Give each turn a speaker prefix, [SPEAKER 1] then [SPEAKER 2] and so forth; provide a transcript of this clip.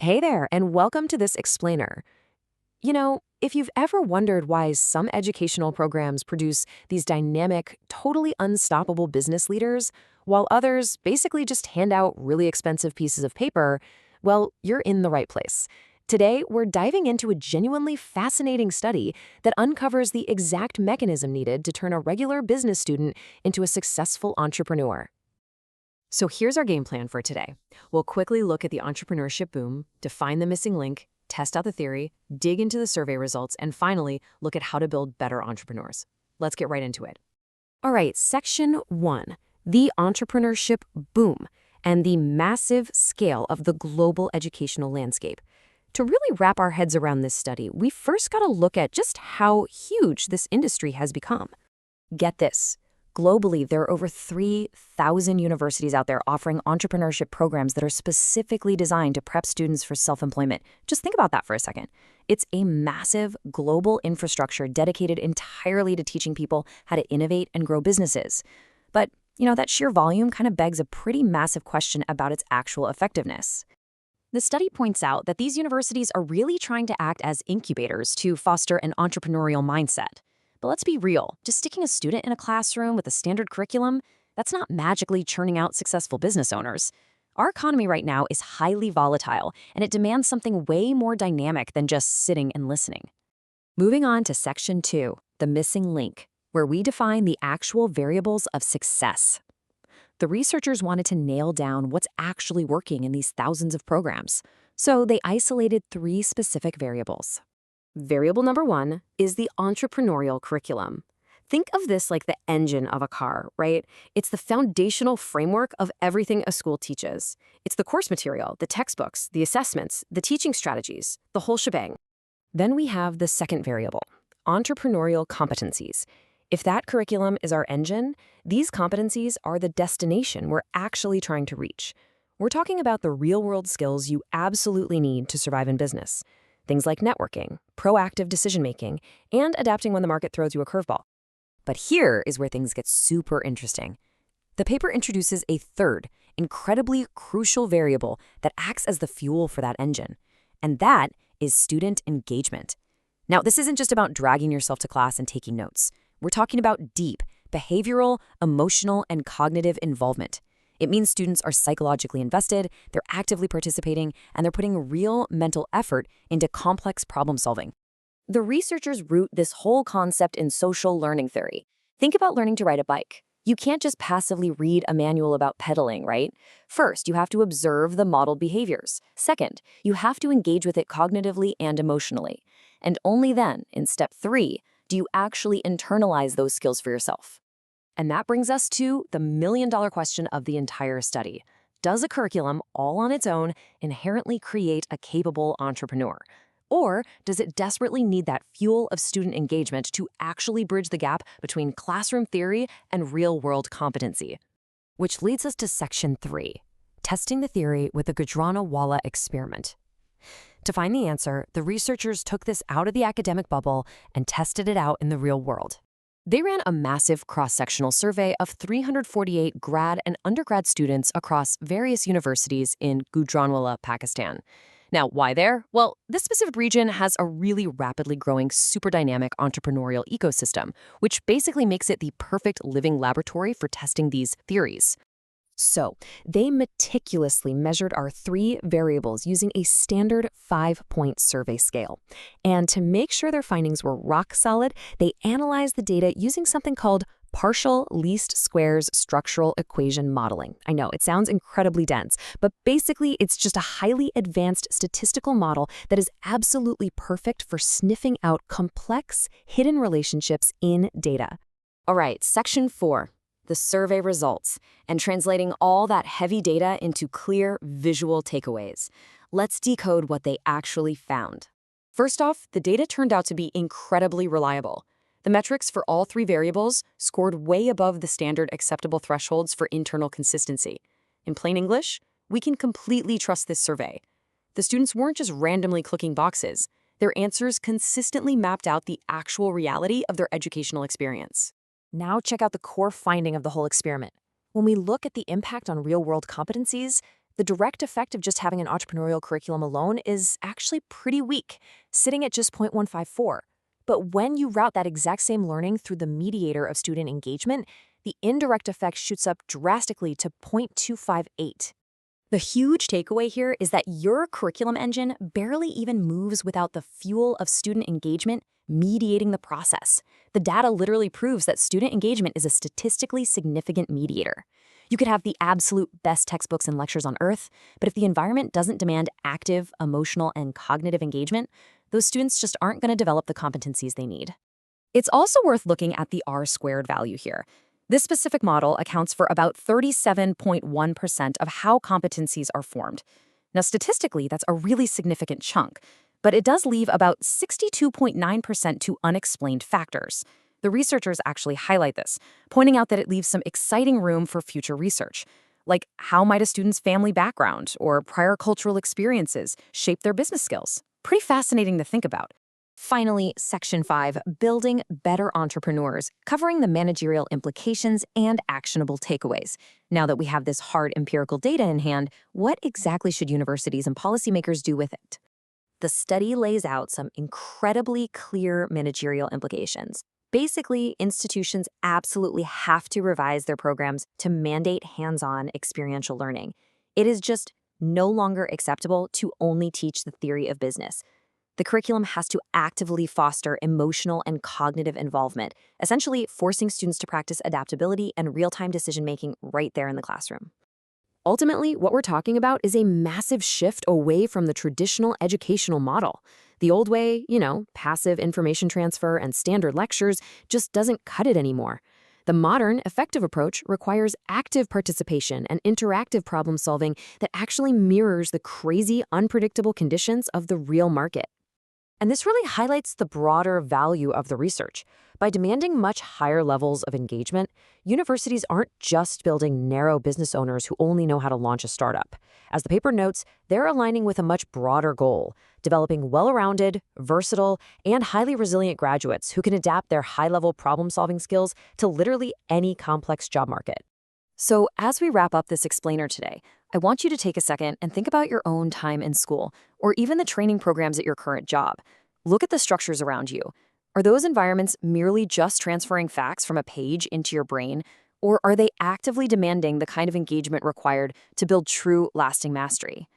[SPEAKER 1] Hey there, and welcome to this explainer. If you've ever wondered why some educational programs produce these dynamic, totally unstoppable business leaders, while others basically just hand out really expensive pieces of paper, well, you're in the right place. Today, we're diving into a genuinely fascinating study that uncovers the exact mechanism needed to turn a regular business student into a successful entrepreneur. So here's our game plan for today. We'll quickly look at the entrepreneurship boom, define the missing link, test out the theory, dig into the survey results, and finally, look at how to build better entrepreneurs. Let's get right into it. All right, section 1, the entrepreneurship boom and the massive scale of the global educational landscape. To really wrap our heads around this study, we first got to look at just how huge this industry has become. Get this. Globally, there are over 3,000 universities out there offering entrepreneurship programs that are specifically designed to prep students for self-employment. Just think about that for a second. It's a massive global infrastructure dedicated entirely to teaching people how to innovate and grow businesses. But, that sheer volume kind of begs a pretty massive question about its actual effectiveness. The study points out that these universities are really trying to act as incubators to foster an entrepreneurial mindset. But let's be real, just sticking a student in a classroom with a standard curriculum, that's not magically churning out successful business owners. Our economy right now is highly volatile, and it demands something way more dynamic than just sitting and listening. Moving on to section 2, the missing link, where we define the actual variables of success. The researchers wanted to nail down what's actually working in these thousands of programs, so they isolated 3 specific variables. Variable number 1 is the entrepreneurial curriculum. Think of this like the engine of a car, right? It's the foundational framework of everything a school teaches. It's the course material, the textbooks, the assessments, the teaching strategies, the whole shebang. Then we have the second variable, entrepreneurial competencies. If that curriculum is our engine, these competencies are the destination we're actually trying to reach. We're talking about the real-world skills you absolutely need to survive in business. Things like networking, proactive decision-making, and adapting when the market throws you a curveball. But here is where things get super interesting. The paper introduces a third, incredibly crucial variable that acts as the fuel for that engine, and that is student engagement. Now, this isn't just about dragging yourself to class and taking notes. We're talking about deep, behavioral, emotional, and cognitive involvement. It means students are psychologically invested, they're actively participating, and they're putting real mental effort into complex problem solving. The researchers root this whole concept in social learning theory. Think about learning to ride a bike. You can't just passively read a manual about pedaling, right? First, you have to observe the modeled behaviors. Second, you have to engage with it cognitively and emotionally. And only then, in step 3, do you actually internalize those skills for yourself. And that brings us to the million-dollar question of the entire study. Does a curriculum, all on its own, inherently create a capable entrepreneur? Or does it desperately need that fuel of student engagement to actually bridge the gap between classroom theory and real-world competency? Which leads us to section 3, testing the theory with the Gujranwala experiment. To find the answer, the researchers took this out of the academic bubble and tested it out in the real world. They ran a massive cross-sectional survey of 348 grad and undergrad students across various universities in Gujranwala, Pakistan. Now, why there? Well, this specific region has a really rapidly growing, super dynamic entrepreneurial ecosystem, which basically makes it the perfect living laboratory for testing these theories. So, they meticulously measured our 3 variables using a standard 5-point survey scale. And to make sure their findings were rock solid, they analyzed the data using something called partial least squares structural equation modeling. I know, it sounds incredibly dense, but basically it's just a highly advanced statistical model that is absolutely perfect for sniffing out complex, hidden relationships in data. All right, section 4. The survey results, and translating all that heavy data into clear visual takeaways. Let's decode what they actually found. First off, the data turned out to be incredibly reliable. The metrics for all 3 variables scored way above the standard acceptable thresholds for internal consistency. In plain English, we can completely trust this survey. The students weren't just randomly clicking boxes. Their answers consistently mapped out the actual reality of their educational experience. Now check out the core finding of the whole experiment. When we look at the impact on real-world competencies, the direct effect of just having an entrepreneurial curriculum alone is actually pretty weak, sitting at just 0.154. But when you route that exact same learning through the mediator of student engagement, the indirect effect shoots up drastically to 0.258. The huge takeaway here is that your curriculum engine barely even moves without the fuel of student engagement mediating the process. The data literally proves that student engagement is a statistically significant mediator. You could have the absolute best textbooks and lectures on earth, but if the environment doesn't demand active, emotional, and cognitive engagement, those students just aren't going to develop the competencies they need. It's also worth looking at the R-squared value here. This specific model accounts for about 37.1% of how competencies are formed. Now, statistically, that's a really significant chunk, but it does leave about 62.9% to unexplained factors. The researchers actually highlight this, pointing out that it leaves some exciting room for future research. Like, how might a student's family background or prior cultural experiences shape their business skills? Pretty fascinating to think about. Finally, Section 5, Building Better Entrepreneurs, covering the managerial implications and actionable takeaways. Now that we have this hard empirical data in hand, what exactly should universities and policymakers do with it? The study lays out some incredibly clear managerial implications. Basically, institutions absolutely have to revise their programs to mandate hands-on experiential learning. It is just no longer acceptable to only teach the theory of business. The curriculum has to actively foster emotional and cognitive involvement, essentially forcing students to practice adaptability and real-time decision-making right there in the classroom. Ultimately, what we're talking about is a massive shift away from the traditional educational model. The old way, passive information transfer and standard lectures just doesn't cut it anymore. The modern, effective approach requires active participation and interactive problem solving that actually mirrors the crazy, unpredictable conditions of the real market. And this really highlights the broader value of the research. By demanding much higher levels of engagement, universities aren't just building narrow business owners who only know how to launch a startup. As the paper notes, they're aligning with a much broader goal, developing well-rounded, versatile, and highly resilient graduates who can adapt their high-level problem-solving skills to literally any complex job market. So as we wrap up this explainer today, I want you to take a second and think about your own time in school, or even the training programs at your current job. Look at the structures around you. Are those environments merely just transferring facts from a page into your brain, or are they actively demanding the kind of engagement required to build true, lasting mastery?